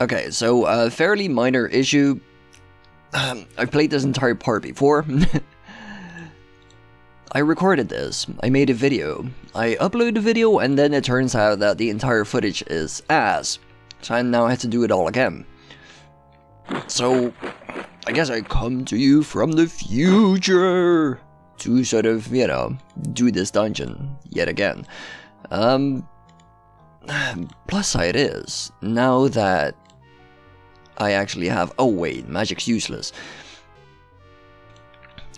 Okay, so a fairly minor issue. I've played this entire part before. I recorded this, I made a video, I uploaded the video, and then it turns out that the entire footage is ass. So I now have to do it all again. So, I guess I come to you from the future to sort of, you know, do this dungeon yet again. Plus side is, now that I actually have... Oh wait, magic's useless.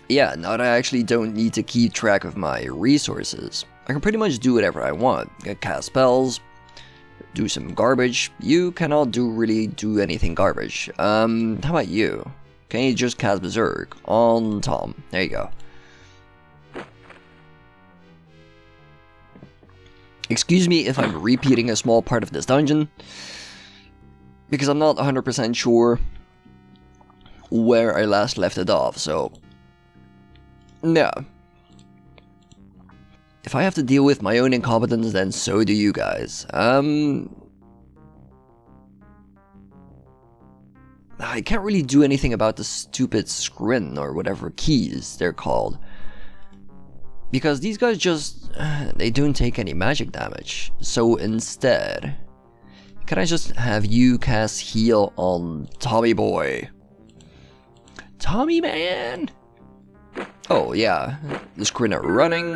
Yeah, now that I actually don't need to keep track of my resources, I can pretty much do whatever I want. I can cast spells, do some garbage. You cannot really do anything garbage. How about you? Can you just cast Berserk on Tom? There you go. Excuse me if I'm repeating a small part of this dungeon, because I'm not 100% sure where I last left it off, so... Yeah. If I have to deal with my own incompetence, then so do you guys. I can't really do anything about the stupid scrin, or whatever keys they're called. Because these guys just... they don't take any magic damage. So instead... Can I just have you cast heal on Tommy Boy? Tommy Man! Oh yeah, the screen are running.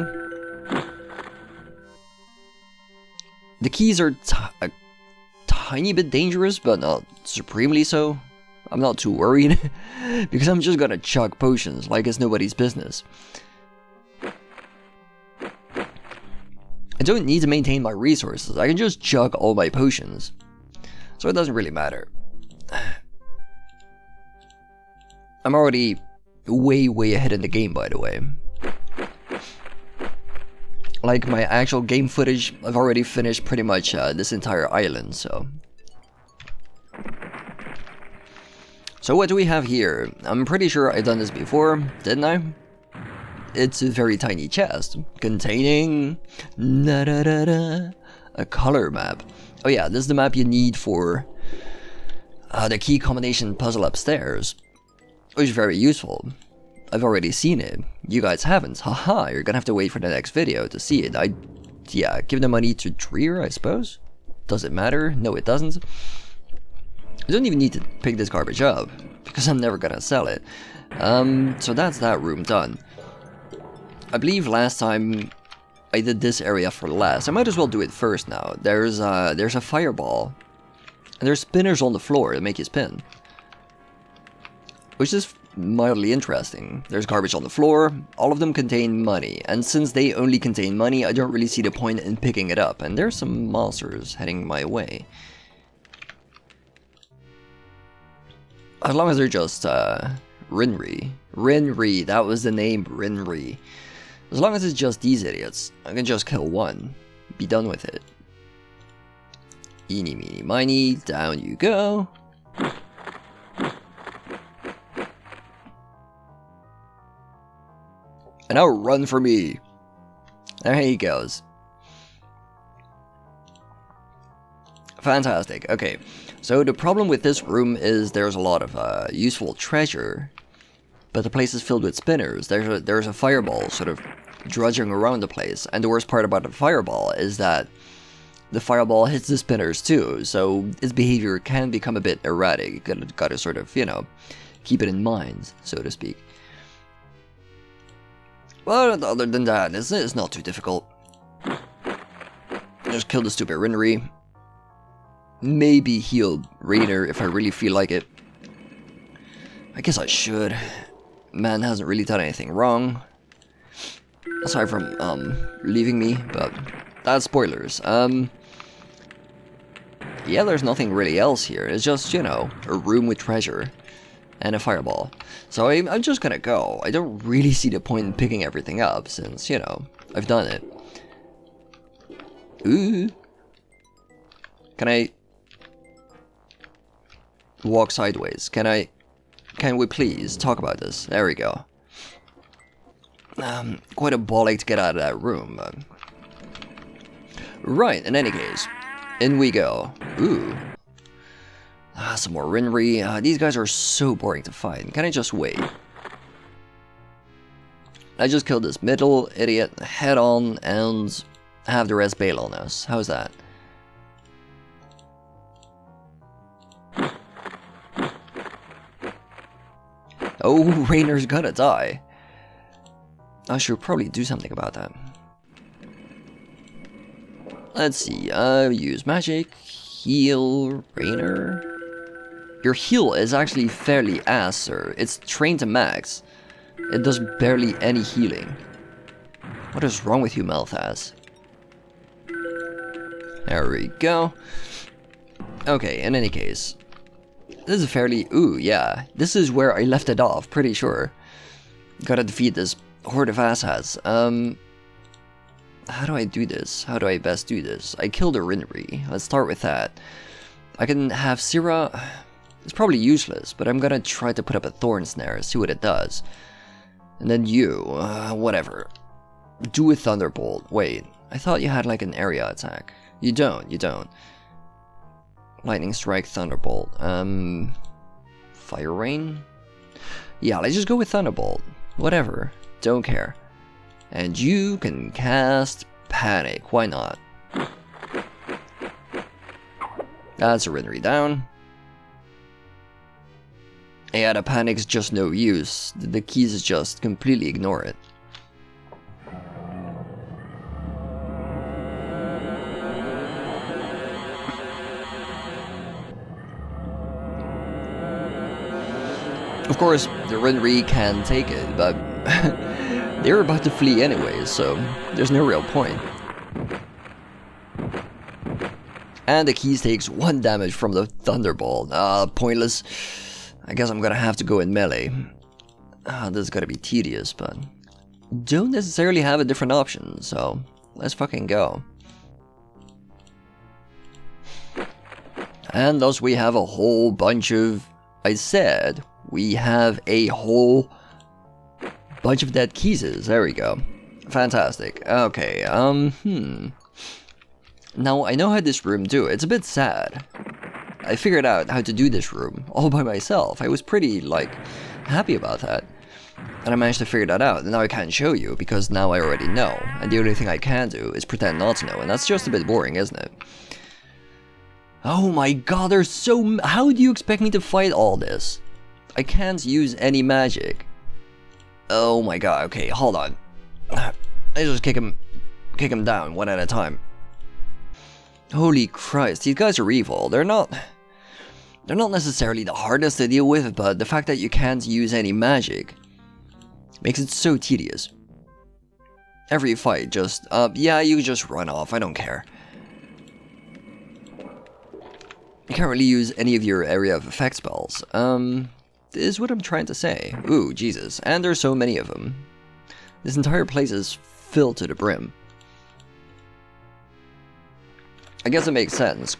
The keys are a tiny bit dangerous, but not supremely so. I'm not too worried, because I'm just gonna chuck potions like it's nobody's business. I don't need to maintain my resources, I can just chuck all my potions. So it doesn't really matter. I'm already way ahead in the game, by the way. Like, my actual game footage, I've already finished pretty much this entire island, so... So what do we have here? I'm pretty sure I've done this before, didn't I? It's a very tiny chest, containing... a color map. Oh yeah, this is the map you need for the key combination puzzle upstairs. Which is very useful. I've already seen it. You guys haven't. Haha, you're gonna have to wait for the next video to see it. Yeah, give the money to Trier, I suppose? Does it matter? No, it doesn't. I don't even need to pick this garbage up, because I'm never gonna sell it. So that's that room done. I believe last time I did this area for last. I might as well do it first now. There's a fireball. And there's spinners on the floor that make you spin. Which is mildly interesting. There's garbage on the floor, all of them contain money, and since they only contain money, I don't really see the point in picking it up, and there's some monsters heading my way. As long as they're just, Rinri. Rinri, that was the name, Rinri. As long as it's just these idiots, I can just kill one. Be done with it. Eeny, meeny, miny, down you go. And now run for me. There he goes. Fantastic. Okay, so the problem with this room is there's a lot of useful treasure, but the place is filled with spinners. There's a fireball sort of drudging around the place, and the worst part about the fireball is that the fireball hits the spinners too, so its behavior can become a bit erratic. You gotta sort of, you know, keep it in mind, so to speak. But other than that, it's not too difficult. Just kill the stupid Rinri. Maybe heal Rainer if I really feel like it. I guess I should. Man hasn't really done anything wrong. Aside from, leaving me, but that's spoilers. Yeah, there's nothing really else here. It's just, you know, a room with treasure. And a fireball. So I'm just gonna go. I don't really see the point in picking everything up, since, you know, I've done it. Ooh. Can I walk sideways? Can we please talk about this? There we go. Quite a bollock to get out of that room, but... Right, in any case. In we go. Ooh. Some more Rinri. These guys are so boring to find. Can I just wait? I just killed this middle idiot head on and have the rest bail on us. How's that? Oh, Rainer's gonna die. I should probably do something about that. Let's see, use magic, heal, Rainer. Your heal is actually fairly ass, sir. It's trained to max. It does barely any healing. What is wrong with you, Malthas? There we go. Okay, in any case. This is fairly... Ooh, yeah. This is where I left it off, pretty sure. Gotta defeat this horde of asshats. How do I do this? How do I best do this? I killed a Rinri. Let's start with that. I can have Syrah... It's probably useless, but I'm gonna try to put up a thorn snare, see what it does. And then you, whatever. Do a thunderbolt. Wait, I thought you had like an area attack. You don't, you don't. Lightning strike, thunderbolt. Fire rain? Yeah, let's just go with thunderbolt. Whatever, don't care. And you can cast panic, why not? That's a Rinri down. Yeah, the panic's just no use. The keys is just completely ignore it. Of course, the Rinri can take it, but they're about to flee anyways, so there's no real point. And the keys takes 1 damage from the thunderbolt. Pointless. I guess I'm gonna have to go in melee. This is gonna be tedious, but don't necessarily have a different option, so let's fucking go. And thus we have a whole bunch of... I said we have a whole bunch of dead keys. There we go. Fantastic. Okay, Now, I know how this room do. It's a bit sad. I figured out how to do this room all by myself. I was pretty, like, happy about that. And I managed to figure that out, and now I can't show you, because now I already know. And the only thing I can do is pretend not to know, and that's just a bit boring, isn't it? Oh my god, there's so... How do you expect me to fight all this? I can't use any magic. Oh my god, okay, hold on. I just kick him down, one at a time. Holy Christ, these guys are evil. They're not necessarily the hardest to deal with, but the fact that you can't use any magic makes it so tedious. Every fight just, yeah, you just run off, I don't care. You can't really use any of your area of effect spells. Is what I'm trying to say. Ooh, Jesus, and there's so many of them. This entire place is filled to the brim. I guess it makes sense.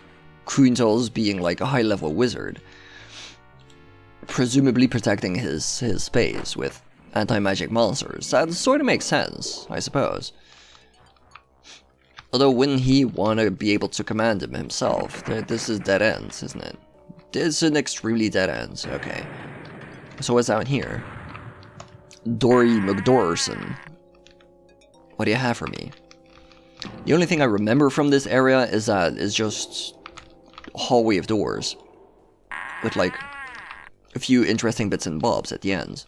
Kruntel's being like a high-level wizard, presumably protecting his space with anti-magic monsters. That sort of makes sense, I suppose. Although, wouldn't he want to be able to command him himself? This is dead ends, isn't it? It's an extremely dead ends, okay. So what's out here? Dory McDorson. What do you have for me? The only thing I remember from this area is that it's just a hallway of doors. With like a few interesting bits and bobs at the end.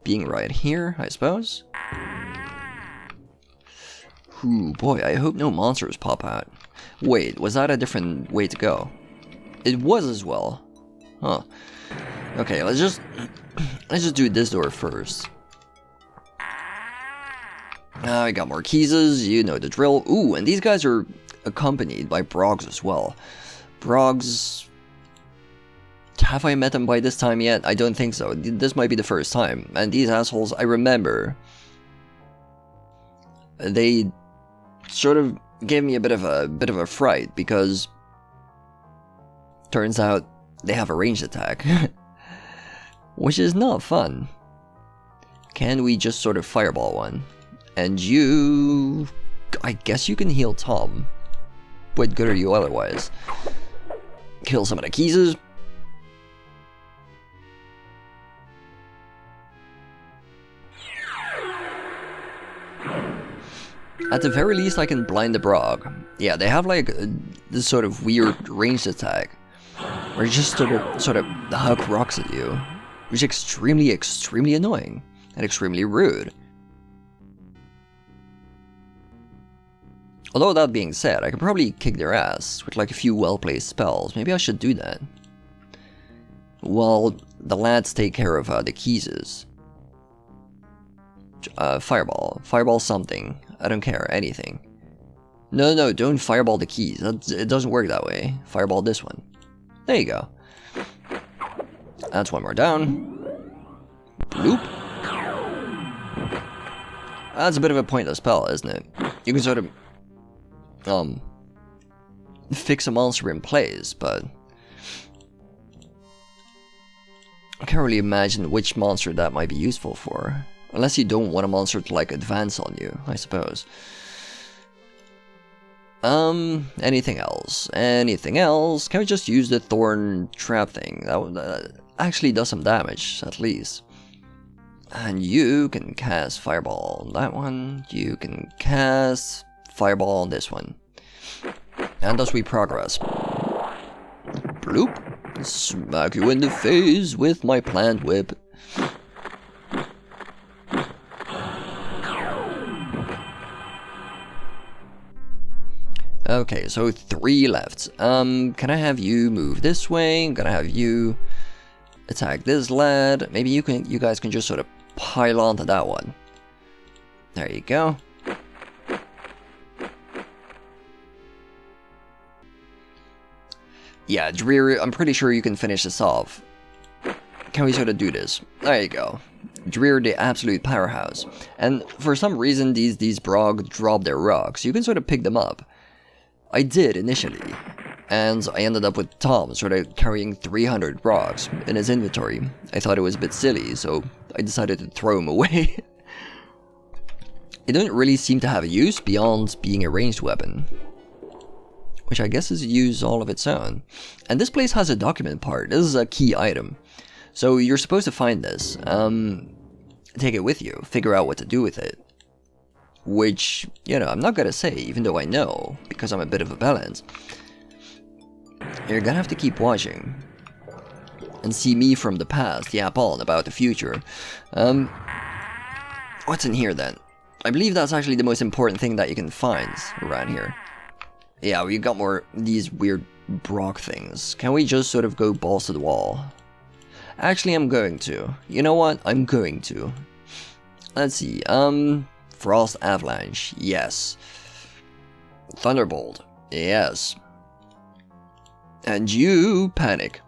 Being right here, I suppose? Ooh, boy, I hope no monsters pop out. Wait, was that a different way to go? It was as well. Huh. Okay, let's just do this door first. I got more keys, you know the drill. Ooh, and these guys are accompanied by Brogs as well. Brogs... Have I met them by this time yet? I don't think so. This might be the first time. And these assholes, I remember... They sort of gave me a bit of a fright, because... Turns out they have a ranged attack. Which is not fun. Can we just sort of fireball one? And you... I guess you can heal Tom. What good are you otherwise? Kill some of the keys. At the very least, I can blind the Brog. Yeah, they have like this sort of weird ranged attack, where it just sort of huck rocks at you, which is extremely annoying and extremely rude. Although that being said, I could probably kick their ass with like a few well-placed spells. Maybe I should do that. While the lads take care of the keys. Fireball. Fireball something. I don't care. Anything. No, don't fireball the keys. It doesn't work that way. Fireball this one. There you go. That's one more down. Bloop. That's a bit of a pointless spell, isn't it? You can sort of fix a monster in place, but I can't really imagine which monster that might be useful for. Unless you don't want a monster to like advance on you, I suppose. Anything else? Anything else? Can we just use the thorn trap thing? That actually does some damage, at least. And you can cast fireball on that one. You can cast fireball on this one. And thus we progress. Bloop. Smack you in the face with my plant whip. Okay, so 3 left. Can I have you move this way? I'm gonna have you attack this lad. Maybe you guys can just sort of pile onto that one. There you go. Yeah, Dreer, I'm pretty sure you can finish this off. Can we sort of do this? There you go. Dreer, the absolute powerhouse. And for some reason, these Brog drop their rocks. You can sort of pick them up. I did initially. And I ended up with Tom sort of carrying 300 rocks in his inventory. I thought it was a bit silly, so I decided to throw him away. It didn't really seem to have a use beyond being a ranged weapon, which I guess is a use all of its own. And this place has a document part. This is a key item. So you're supposed to find this, take it with you, figure out what to do with it. Which, you know, I'm not gonna say, even though I know, because I'm a bit of a balance. You're gonna have to keep watching. And see me from the past yap on about the future. What's in here then? I believe that's actually the most important thing that you can find around here. Yeah, we got more these weird Brock things. Can we just sort of go balls to the wall? Actually, I'm going to. You know what? I'm going to. Let's see. Frost Avalanche. Yes. Thunderbolt. Yes. And you panic.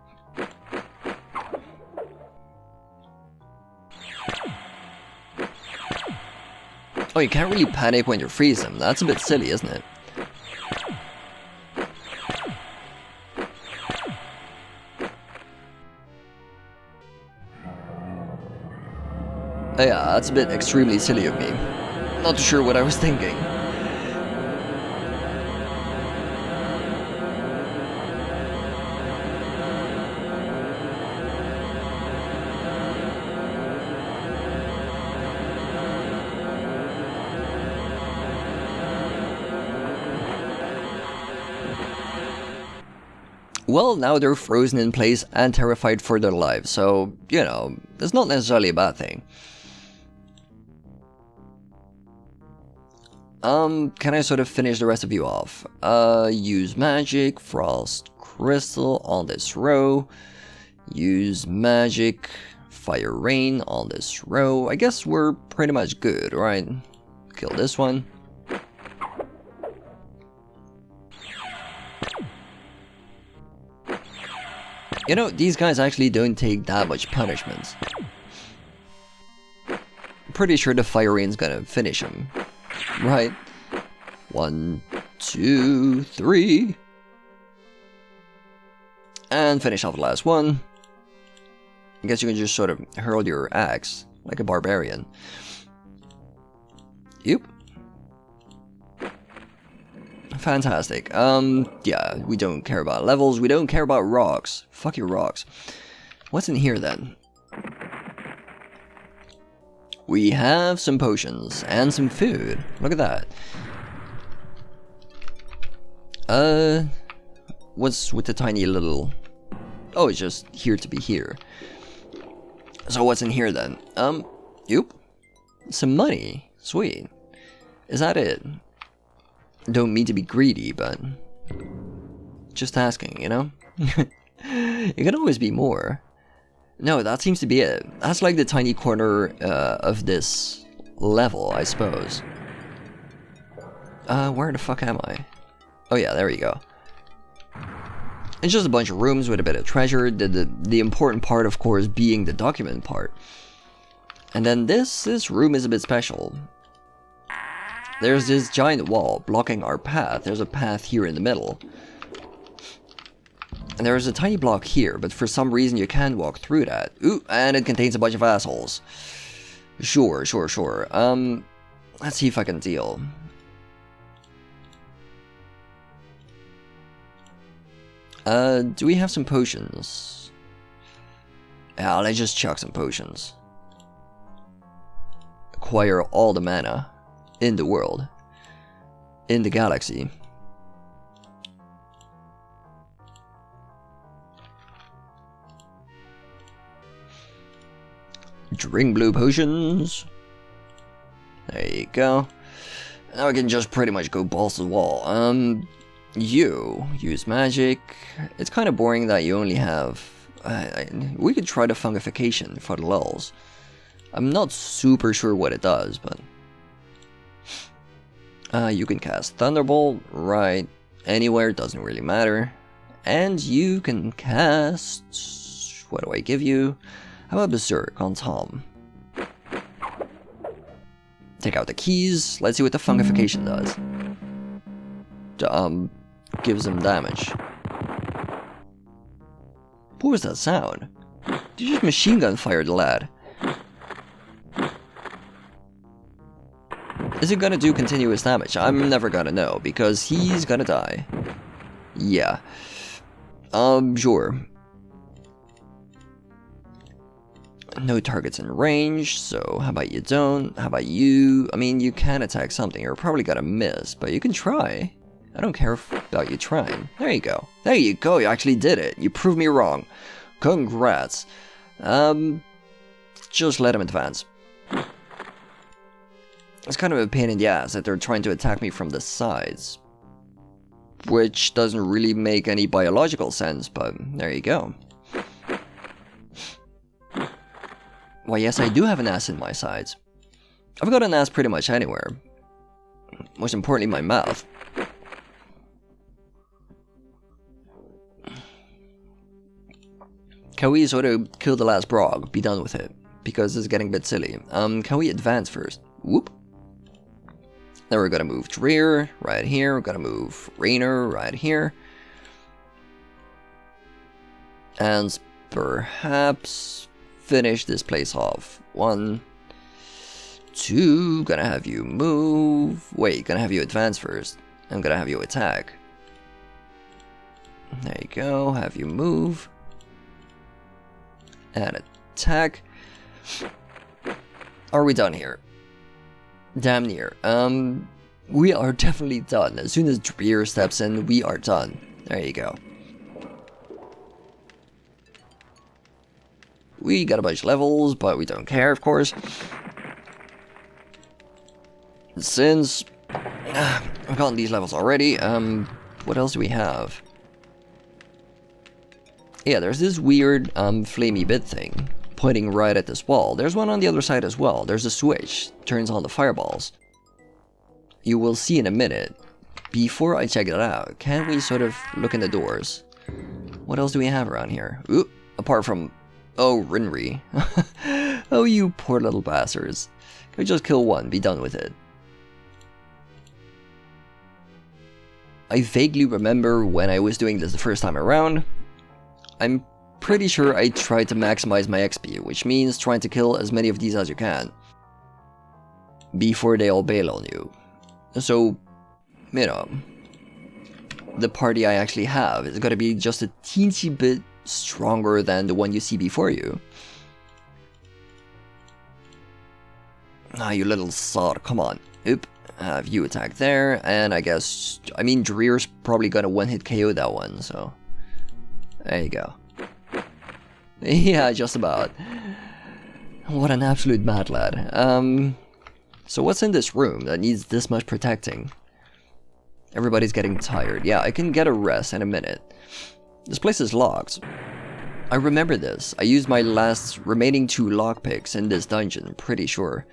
Oh, you can't really panic when you freeze them. That's a bit silly, isn't it? Oh yeah, that's a bit extremely silly of me. Not too sure what I was thinking. Well, now they're frozen in place and terrified for their lives, so, you know, it's not necessarily a bad thing. Can I sort of finish the rest of you off? Use magic, frost crystal on this row. Use magic, fire rain on this row. I guess we're pretty much good, right? Kill this one. You know, these guys actually don't take that much punishment. Pretty sure the fire rain's gonna finish him. Right. 1, 2, 3. And finish off the last one. I guess you can just sort of hurl your axe like a barbarian. Yep. Fantastic. Yeah, we don't care about levels, we don't care about rocks. Fuck your rocks. What's in here then? We have some potions and some food. Look at that. What's with the tiny little... Oh, it's just here to be here. So what's in here then? Yep. Some money. Sweet. Is that it? Don't mean to be greedy, but... Just asking, you know? It can always be more. No, that seems to be it. That's like the tiny corner of this level, I suppose. Where the fuck am I? Oh yeah, there you go. It's just a bunch of rooms with a bit of treasure, the important part, of course, being the document part. And then this room is a bit special. There's this giant wall blocking our path. There's a path here in the middle. And there's a tiny block here, but for some reason you can't walk through that. Ooh, and it contains a bunch of assholes. Sure. Let's see if I can deal. Do we have some potions? Yeah, let's just chuck some potions. Acquire all the mana in the world. In the galaxy. Drink blue potions. There you go. Now we can just pretty much go balls to the wall. You use magic. It's kind of boring that you only have... we could try the fungification for the lulz. I'm not super sure what it does, but... you can cast Thunderbolt right anywhere, doesn't really matter. And you can cast... What do I give you? How about Berserk on Tom? Take out the keys. Let's see what the fungification does. Gives him damage. What was that sound? Did you just machine gun fire the lad? Is it gonna do continuous damage? I'm never gonna know, because he's gonna die. Yeah. Sure. No targets in range, so how about you don't? How about you? I mean, you can attack something, you're probably gonna miss, but you can try. I don't care about you trying. There you go. There you go, you actually did it. You proved me wrong. Congrats. Just let him advance. It's kind of a pain in the ass that they're trying to attack me from the sides. Which doesn't really make any biological sense, but there you go. Why, yes, I do have an ass in my sides. I've got an ass pretty much anywhere. Most importantly, my mouth. Can we sort of kill the last Brog? Be done with it. Because it's getting a bit silly. Can we advance first? Whoop. Then we're gonna move Dreer right here. We're gonna move Rainer right here. And perhaps finish this place off. 1, 2. Gonna have you move. Wait, gonna have you advance first. I'm gonna have you attack. There you go. Have you move. And attack. Are we done here? Damn near. We are definitely done. As soon as Dreer steps in, we are done. There you go. We got a bunch of levels, but we don't care, of course. Since I've gotten these levels already, what else do we have? Yeah, there's this weird, flamey bit thing, pointing right at this wall. There's one on the other side as well. There's a switch, turns on the fireballs. You will see in a minute. Before I check it out, can we sort of look in the doors? What else do we have around here? Ooh, apart from... Oh, Rinri. Oh, you poor little bastards. Can we just kill one, be done with it? I vaguely remember when I was doing this the first time around. I'm pretty sure I tried to maximize my XP, which means trying to kill as many of these as you can. Before they all bail on you. So, you know, the party I actually have is gonna be just a teensy bit stronger than the one you see before you. Ah, you little sod, come on. Oop. Have you attack there, and I guess, I mean, Dreer's probably gonna one-hit KO that one, so there you go. Yeah, just about. What an absolute mad lad. So what's in this room that needs this much protecting? Everybody's getting tired. Yeah, I can get a rest in a minute. This place is locked. I remember this. I used my last remaining 2 lockpicks in this dungeon, pretty sure.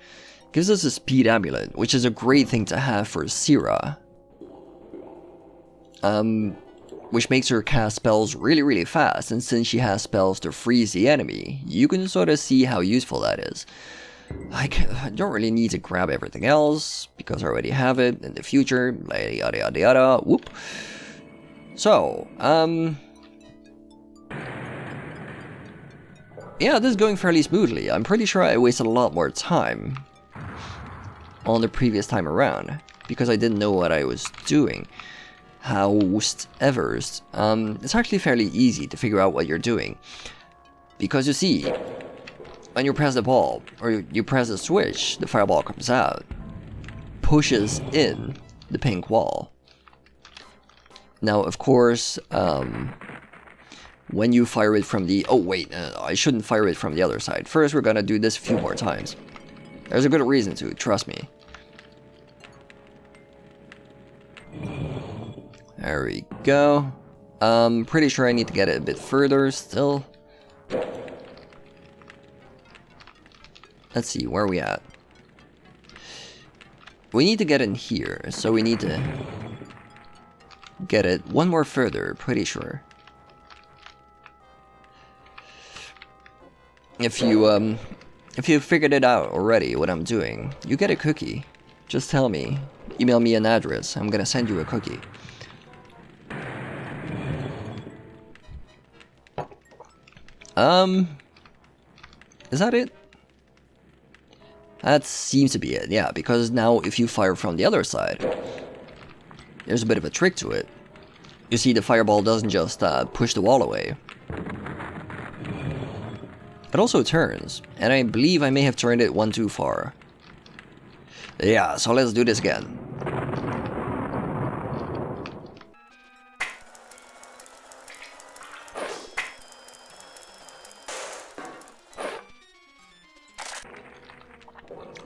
Gives us a speed amulet, which is a great thing to have for Syrah. Which makes her cast spells really fast, and since she has spells to freeze the enemy, you can sort of see how useful that is. I don't really need to grab everything else, because I already have it in the future, yada yada yada, whoop. So, yeah, this is going fairly smoothly. I'm pretty sure I wasted a lot more time on the previous time around, because I didn't know what I was doing. However, it's actually fairly easy to figure out what you're doing. Because you see, when you press the ball, or you press the switch, the fireball comes out, pushes in the pink wall. Now, of course, when you fire it from the... Oh, wait, I shouldn't fire it from the other side. First, we're gonna do this a few more times. There's a good reason to, trust me. There we go. Pretty sure I need to get it a bit further still. Let's see, where are we at? We need to get in here, so we need to get it one more further, pretty sure. If you figured it out already, what I'm doing, you get a cookie. Just tell me. Email me an address. I'm gonna send you a cookie. Is that it? That seems to be it, yeah, because now if you fire from the other side, there's a bit of a trick to it. You see, the fireball doesn't just push the wall away. It also turns, and I believe I may have turned it one too far. Yeah, so let's do this again.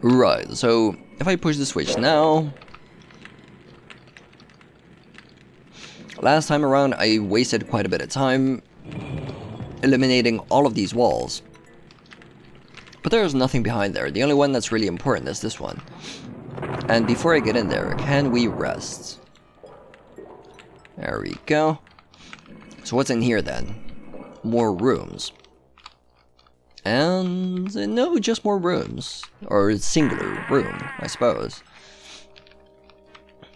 Right, so if I push the switch now... Last time around I wasted quite a bit of time eliminating all of these walls. But there's nothing behind there. The only one that's really important is this one. And before I get in there, can we rest? There we go. So what's in here then? More rooms. And no, just more rooms. Or a singular room, I suppose.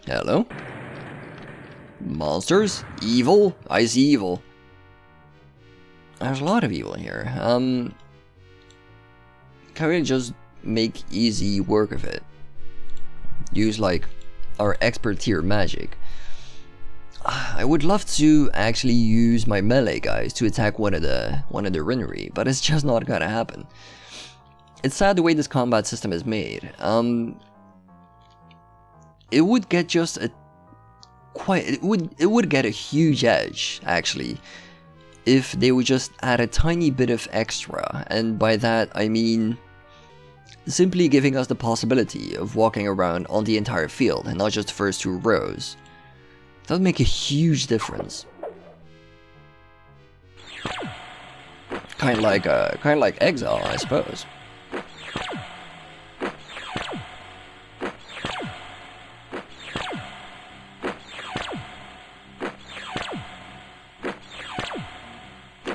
Hello? Monsters? Evil? I see evil. There's a lot of evil here. Can we just make easy work of it? Use like our expert tier magic. I would love to actually use my melee guys to attack one of the Rinnery, but it's just not gonna happen. It's sad the way this combat system is made. It would get just a it would get a huge edge actually if they would just add a tiny bit of extra, and by that I mean simply giving us the possibility of walking around on the entire field and not just the first 2 rows. That would make a huge difference. Kind of like Exile, I suppose.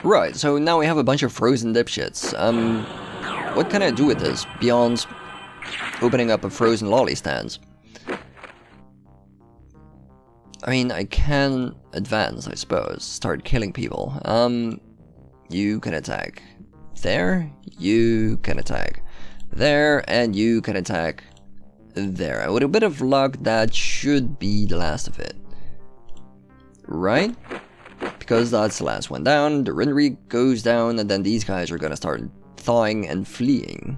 Right, so now we have a bunch of frozen dipshits. What can I do with this beyond opening up a frozen lolly stand? I mean, I can advance, I suppose. Start killing people. You can attack there, you can attack there, and you can attack there. With a bit of luck, that should be the last of it. Right? Because that's the last one down, the Rinnery goes down, and then these guys are gonna start thawing and fleeing.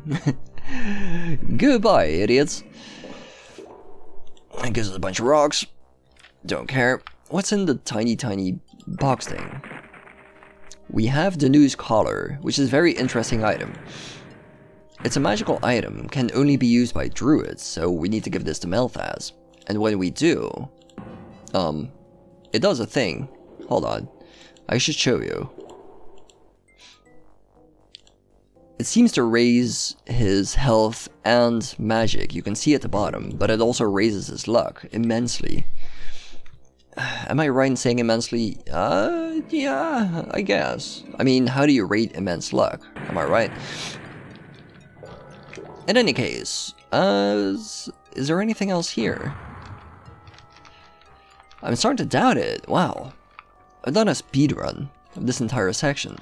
Goodbye, idiots. It gives us a bunch of rocks. Don't care. What's in the tiny box thing? We have the news collar, which is a very interesting item. It's a magical item, can only be used by druids, so we need to give this to Melthaz. And when we do, it does a thing. Hold on, I should show you. It seems to raise his health and magic. You can see at the bottom, but it also raises his luck immensely. Am I right in saying immensely? Yeah, I guess. I mean, how do you rate immense luck? Am I right? In any case, is there anything else here? I'm starting to doubt it. Wow. I've done a speedrun of this entire section.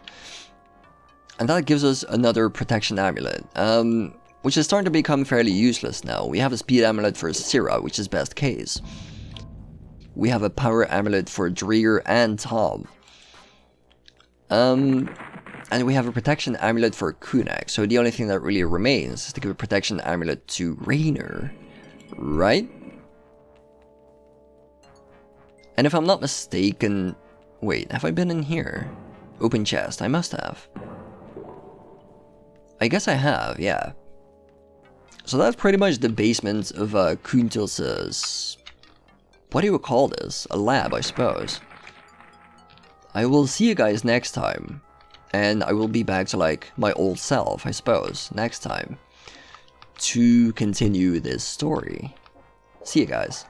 And that gives us another protection amulet, which is starting to become fairly useless now. We have a speed amulet for Syrah, which is best case. We have a power amulet for Dreer and Tom. And we have a protection amulet for Kunak, so the only thing that really remains is to give a protection amulet to Raynor, right? And if I'm not mistaken... Wait, have I been in here? Open chest, I must have. I guess I have, yeah. So that's pretty much the basement of Kuntil's... What do you call this? A lab, I suppose. I will see you guys next time. And I will be back to like my old self, I suppose, next time. To continue this story. See you guys.